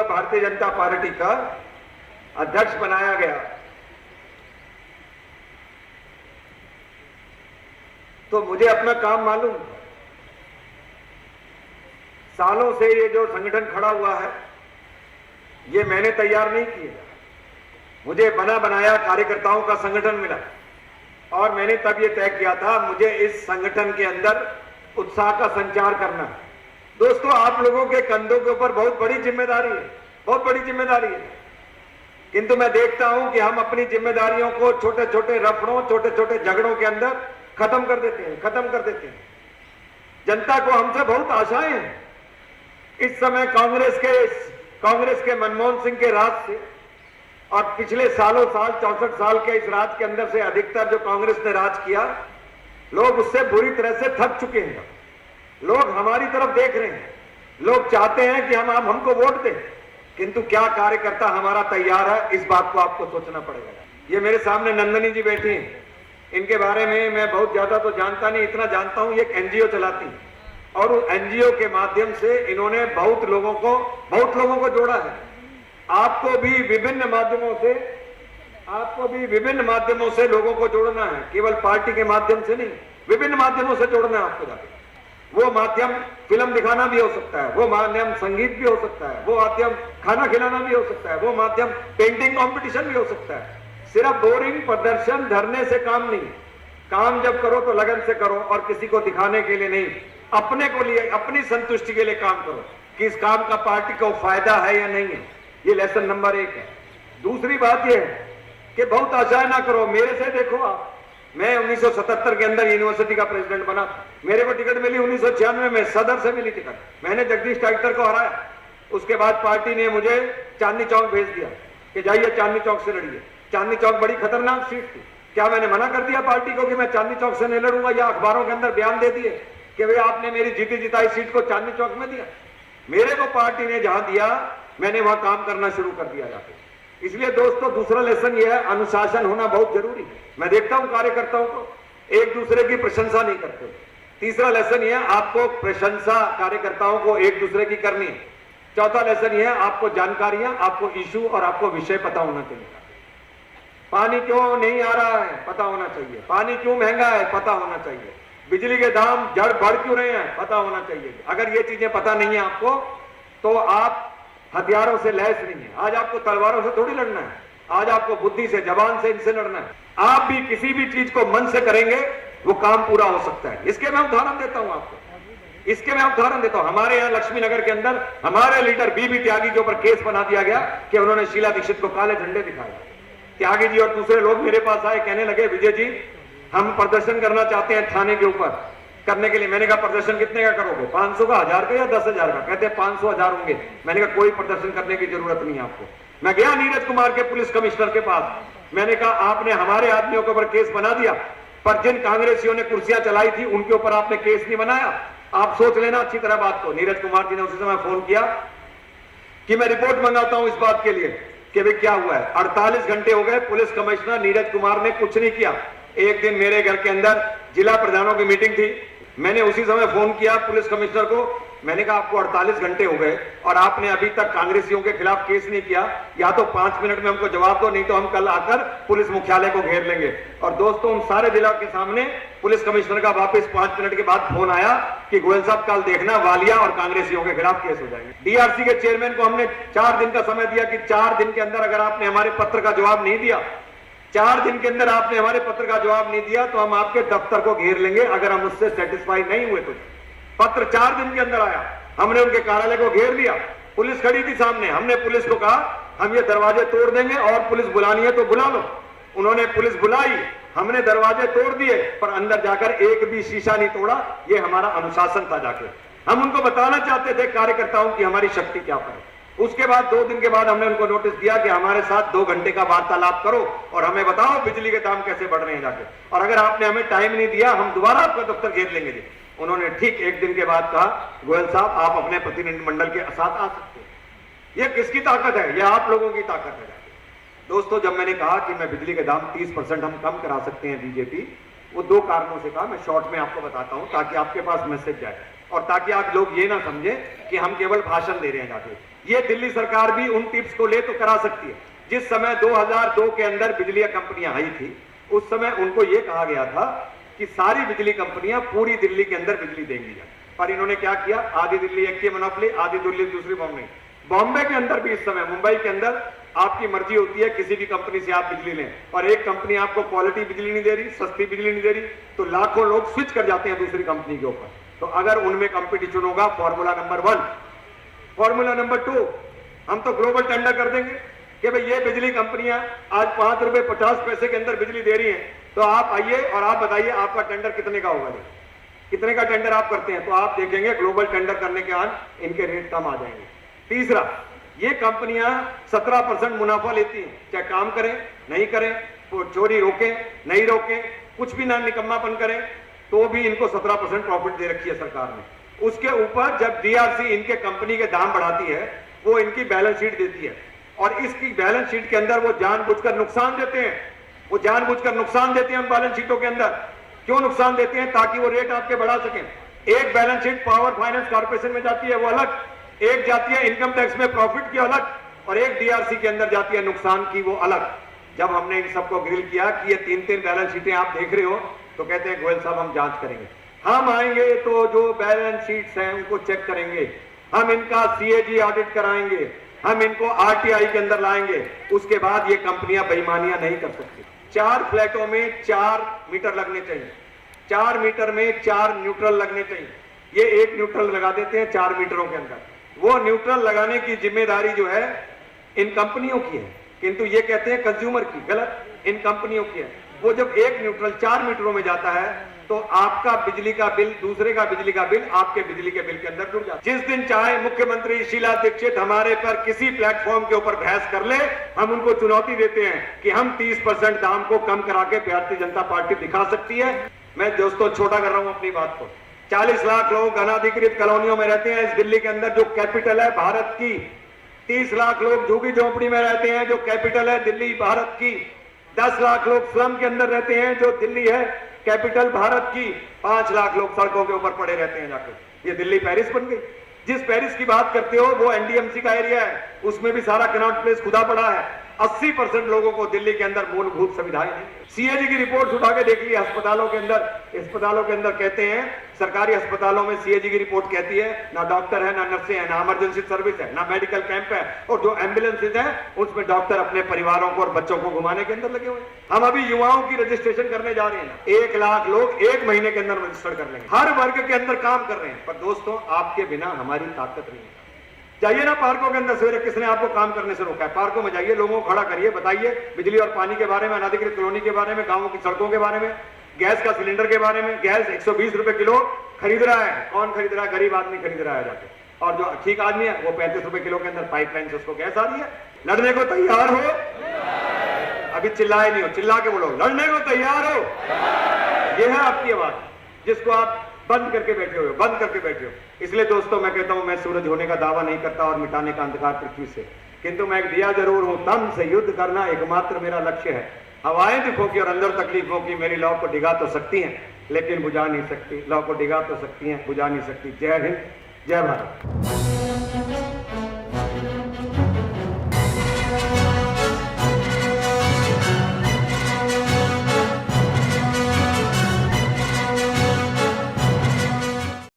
Bharatiya Janata party का अध्यक्ष बनाया गया तो मुझे अपना काम मालूम था। सालों से ये जो संगठन खड़ा हुआ है ये मैंने तैयार नहीं किया, मुझे बना बनाया कार्यकर्ताओं का संगठन मिला और मैंने तब ये तय किया था मुझे इस संगठन के अंदर उत्साह का संचार करना है। दोस्तों, आप लोगों के कंधों के ऊपर बहुत बड़ी जिम्मेदारी है, बहुत बड़ी जिम्मेदारी है, किंतु मैं देखता हूं कि हम अपनी जिम्मेदारियों को छोटे छोटे रफड़ों, छोटे छोटे झगड़ों के अंदर खत्म कर देते हैं। जनता को हमसे बहुत आशाएं हैं। इस समय कांग्रेस के मनमोहन सिंह के राज से और पिछले सालों साल 64 साल के इस राज के अंदर से अधिकतर जो कांग्रेस ने राज किया, लोग उससे बुरी तरह से थक चुके हैं। लोग हमारी तरफ देख रहे हैं, लोग चाहते हैं कि हम हमको वोट दें, किंतु क्या कार्यकर्ता हमारा तैयार है, इस बात को आपको सोचना पड़ेगा। ये मेरे सामने नंदनी जी बैठी हैं, इनके बारे में मैं बहुत ज्यादा तो जानता नहीं, इतना जानता हूं ये एक एनजीओ चलाती है और उस एनजीओ के माध्यम से इन्होंने बहुत लोगों को जोड़ा है। आपको भी विभिन्न माध्यमों से लोगों को जोड़ना है, केवल पार्टी के माध्यम से नहीं, विभिन्न माध्यमों से जोड़ना है आपको जाके। वो माध्यम फिल्म दिखाना भी हो सकता है, वो माध्यम संगीत भी हो सकता है, वो माध्यम खाना खिलाना भी हो सकता है, वो माध्यम पेंटिंग कंपटीशन भी हो सकता है। सिर्फ बोरिंग प्रदर्शन धरने से काम नहीं, काम जब करो तो लगन से करो और किसी को दिखाने के लिए नहीं, अपने को लिए, अपनी संतुष्टि के लिए काम करो कि इस काम का पार्टी को फायदा है या नहीं है। ये लेसन नंबर 1 है। दूसरी बात यह है कि बहुत आशाएं ना करो। मेरे से देखो आप, मैं 1977 के अंदर यूनिवर्सिटी का प्रेसिडेंट बना, मेरे को टिकट मिली 1996 में, सदर से मिली टिकट, मैंने जगदीश टाइटर को हराया। उसके बाद पार्टी ने मुझे चांदनी चौक भेज दिया कि जाइए चांदनी चौक से लड़िए। चांदनी चौक बड़ी खतरनाक सीट थी। क्या मैंने मना कर दिया पार्टी को कि मैं चांदनी चौक से नहीं लड़ूंगा, या अखबारों के अंदर बयान दे दिए कि भाई आपने मेरी जीती जिताई सीट को चांदनी चौक में दिया? मेरे को पार्टी ने जहां दिया मैंने वहां काम करना शुरू कर दिया जाके। इसलिए दोस्तों, दूसरा लेसन यह है, अनुशासन होना बहुत जरूरी है। मैं देखता हूं कार्यकर्ताओं को एक दूसरे की प्रशंसा नहीं करते। तीसरा लेसन यह है, आपको प्रशंसा कार्यकर्ताओं को एक दूसरे की करनी है। चौथा लेसन यह है, आपको जानकारियां, आपको इशू और आपको विषय पता होना चाहिए। पानी क्यों नहीं आ रहा है पता होना चाहिए, पानी क्यों महंगा है पता होना चाहिए, बिजली के दाम बढ़ क्यों रहे हैं पता होना चाहिए। अगर ये चीजें पता नहीं है आपको तो आप हथियारों से लैस नहीं है। आज आपको तलवारों से थोड़ी लड़ना है, आज आपको बुद्धि से, जबान से इनसे लड़ना है। आप भी किसी भी चीज को मन से करेंगे वो काम पूरा हो सकता है। इसके मैं उदाहरण देता हूं आपको, हमारे यहाँ लक्ष्मी नगर के अंदर हमारे लीडर बीबी त्यागी के ऊपर केस बना दिया गया कि उन्होंने शीला दीक्षित को काले झंडे दिखाए। त्यागी जी और दूसरे लोग मेरे पास आए, कहने लगे विजय जी हम प्रदर्शन करना चाहते हैं थाने के ऊपर करने के लिए। मैंने कहा प्रदर्शन कितने का करोगे, 500 का, 1000 का या 10,000 का? कहते हैं 500 1000 होंगे। मैंने कहा कोई प्रदर्शन करने की जरूरत नहीं है आपको। मैं गया नीरज कुमार के पुलिस कमिश्नर के पास, मैंने कहा आपने हमारे आदमियों के ऊपर केस बना दिया, पर जिन कांग्रेसियों ने कुर्सियां चलाई थी उनके ऊपर आपने केस नहीं बनाया। आप सोच लेना अच्छी तरह बात को। नीरज कुमार जी ने उसी समय फोन किया कि मैं रिपोर्ट मंगाता हूं इस बात के लिए कि भाई क्या हुआ है। 48 घंटे हो गए, पुलिस कमिश्नर नीरज कुमार ने कुछ नहीं किया। एक दिन मेरे घर के अंदर जिला प्रधानों की मीटिंग थी, मैंने उसी समय फोन किया पुलिस कमिश्नर को, मैंने कहा आपको 48 घंटे हो गए और आपने अभी तक कांग्रेसियों के खिलाफ केस नहीं किया, या तो 5 मिनट में हमको जवाब दो, नहीं तो हम कल आकर पुलिस मुख्यालय को घेर लेंगे। और दोस्तों, उन सारे जिला के सामने पुलिस कमिश्नर का वापस 5 मिनट के बाद फोन आया कि गोयल साहब कल देखना वालिया और कांग्रेसियों के खिलाफ केस हो जाएंगे। डीआरसी के चेयरमैन को हमने 4 दिन का समय दिया कि 4 दिन के अंदर अगर आपने हमारे पत्र का जवाब नहीं दिया, 4 दिन के अंदर आपने हमारे पत्र का जवाब नहीं दिया तो हम आपके दफ्तर को घेर लेंगे। अगर हम उससे सेटिस्फाई नहीं हुए तो पत्र 4 दिन के अंदर आया, हमने उनके कार्यालय को घेर लिया, पुलिस खड़ी थी सामने, हमने पुलिस को कहा हम ये दरवाजे तोड़ देंगे और पुलिस बुलानी है तो बुला लो। उन्होंने पुलिस बुलाई, हमने दरवाजे तोड़ दिए, पर अंदर जाकर एक भी शीशा नहीं तोड़ा। ये हमारा अनुशासन था। जाके हम उनको बताना चाहते थे कार्यकर्ताओं की हमारी शक्ति क्या है। उसके बाद 2 दिन के बाद हमने उनको नोटिस दिया कि हमारे साथ 2 घंटे का वार्तालाप करो और हमें बताओ बिजली के दाम कैसे बढ़ रहे हैं जाके, और अगर आपने हमें टाइम नहीं दिया हम दोबारा आपका दफ्तर घेर लेंगे जी। उन्होंने ठीक 1 दिन के बाद कहा गोयल साहब आप अपने प्रतिनिधिमंडल के साथ आ सकते हैं। यह किसकी ताकत है? यह आप लोगों की ताकत है। दोस्तों, जब मैंने कहा कि मैं बिजली के दाम 30% हम कम करा सकते हैं बीजेपी, वो 2 कारणों से कहा। मैं शॉर्ट में आपको बताता हूं ताकि आपके पास मैसेज जाए और ताकि आप लोग ये ना समझे कि हम केवल भाषण दे रहे हैं जाके। ये दिल्ली सरकार भी उन टिप्स को ले तो करा सकती है। जिस समय 2002 के अंदर बिजली कंपनियां आई थी, उस समय उनको ये कहा गया था कि सारी बिजली कंपनियां पूरी दिल्ली के अंदर बिजली देंगी, पर इन्होंने क्या किया, आधी दिल्ली एक की मोनोपोली, आधी दिल्ली दूसरी बॉम्बे। बॉम्बे के अंदर भी इस समय, मुंबई के अंदर आपकी मर्जी होती है किसी भी कंपनी से आप बिजली लें, और एक कंपनी आपको क्वालिटी बिजली नहीं दे रही, सस्ती बिजली नहीं दे रही, तो लाखों लोग स्विच कर जाते हैं दूसरी कंपनी के ऊपर। तो अगर उनमें कंपटीशन होगा, फॉर्मूला नंबर 1, फॉर्मूला नंबर 2, हम तो ग्लोबल टेंडर कर देंगे कि भाई ये बिजली कंपनियां आज 5 रुपए 50 पैसे के अंदर बिजली दे रही हैं, तो आप आइए और आप बताइए आपका टेंडर कितने का होगा, कितने का टेंडर आप करते हैं। तो आप देखेंगे ग्लोबल टेंडर करने के बाद इनके रेट कम आ जाएंगे। तीसरा, ये कंपनियां 17% मुनाफा लेती हैं, चाहे काम करें नहीं करें, तो चोरी रोकें नहीं रोकें, कुछ भी ना निकम्मापन करें, तो भी इनको 17% प्रॉफिट दे रखी है सरकार ने। उसके ऊपर जब डीआरसी इनके कंपनी के दाम बढ़ाती है, वो इनकी बैलेंस शीट देती है, और इसकी बैलेंस शीट के अंदर वो जानबूझकर नुकसान देते हैं, वो जानबूझकर नुकसान देते हैं बैलेंस शीटों के अंदर। क्यों नुकसान देते हैं? ताकि वो रेट आपके बढ़ा सकें। एक balance sheet power finance corporation में जाती है वो अलग, एक जाती है इनकम टैक्स में प्रॉफिट की अलग, और एक डीआरसी के अंदर जाती है नुकसान की वो अलग। जब हमने इन सबको ग्रिल किया कि ये 3-3 बैलेंस शीटें आप देख रहे हो, तो कहते हैं गोयल साहब हम जांच करेंगे। हम आएंगे तो जो बैलेंस शीट्स हैं उनको चेक करेंगे, हम इनका सीएजी ऑडिट कराएंगे, हम इनको आरटीआई के अंदर लाएंगे, उसके बाद ये कंपनियां बेईमानियां नहीं कर सकती। 4 फ्लैटों में 4 मीटर लगने चाहिए, 4 मीटर में 4 न्यूट्रल लगने चाहिए। ये एक न्यूट्रल लगा देते हैं 4 मीटरों के अंदर। वो न्यूट्रल लगाने की जिम्मेदारी जो है इन कंपनियों की है, किंतु ये कहते हैं कंज्यूमर की, गलत, इन कंपनियों की है। वो जब एक न्यूट्रल 4 मीटरों में जाता है, तो आपका बिजली का बिल, दूसरे का बिजली का बिल आपके बिजली के बिल के अंदर जुड़ जाता है। जिस दिन चाहे मुख्यमंत्री शीला दीक्षित हमारे पर किसी प्लेटफॉर्म के ऊपर बहस कर ले, हम उनको चुनौती देते हैं कि हम 30% दाम को कम करा के भारतीय जनता पार्टी दिखा सकती है। मैं दोस्तों छोटा कर रहा हूं अपनी बात को। 40 लाख लोग अनाधिकृत कॉलोनियों में रहते हैं इस दिल्ली के अंदर, जो कैपिटल है भारत की। 30 लाख लोग झुग्गी झोंपड़ी में रहते हैं, जो कैपिटल है दिल्ली भारत की। 10 लाख लोग स्लम के अंदर रहते हैं, जो दिल्ली है कैपिटल भारत की। 5 लाख लोग सड़कों के ऊपर पड़े रहते हैं जाकर। ये दिल्ली पेरिस बन गई। जिस पेरिस की बात करते हो वो एनडीएमसी का एरिया है, उसमें भी सारा कनॉट प्लेस खुदा पड़ा है। 80% लोगों को दिल्ली के अंदर मूलभूत सुविधाएं नहीं। सीएजी की रिपोर्ट उठा के देख ली, अस्पतालों के अंदर कहते हैं, सरकारी अस्पतालों में सीएजी की रिपोर्ट कहती है ना डॉक्टर है, ना नर्सें हैं, ना इमरजेंसी सर्विस है, ना मेडिकल कैंप है, और जो एम्बुलेंसेज हैं उसमें डॉक्टर अपने परिवारों को और बच्चों को घुमाने के अंदर लगे हुए हैं। हम अभी युवाओं की रजिस्ट्रेशन करने जा रहे हैं ना, 1 लाख लोग 1 महीने के अंदर रजिस्टर कर लेंगे। हर वर्ग के अंदर काम कर रहे हैं, पर दोस्तों आपके बिना हमारी ताकत नहीं है। जाइए ना पार्कों के अंदर, सवेरे किसने आपको काम करने से रोका है? पार्कों में जाइए, लोगों को खड़ा करिए, बताइए बिजली और पानी के बारे में, अनाधिकृत कॉलोनी के बारे में, गांवों की सड़कों के बारे में, गैस का सिलेंडर के बारे में। गैस 120 रुपए किलो खरीद रहा है, कौन खरीद रहा है? गरीब आदमी खरीद रहा है जाके, और जो ठीक आदमी है वो 35 रुपए किलो के अंदर पाइपलाइन से उसको गैस आ रही है। लड़ने को तैयार हो? अभी चिल्लाए नहीं हो, चिल्ला के बोलो, लड़ने को तैयार हो? यह है आपकी आवाज, जिसको आप बंद करके बैठे हो, बंद करके बैठे हो। इसलिए दोस्तों मैं कहता हूं, मैं सूरज होने का दावा नहीं करता और मिटाने का अंधकार पृथ्वी से, किंतु मैं एक दिया जरूर हूं। तन से युद्ध करना एकमात्र मेरा लक्ष्य है। हवाएं दिखो की और अंदर तकलीफों की मेरी लौ को डिगा तो सकती हैं, लेकिन बुझा नहीं सकती। लौ को डिगा तो सकती हैं, बुझा नहीं सकती। जय हिंद, जय भारत।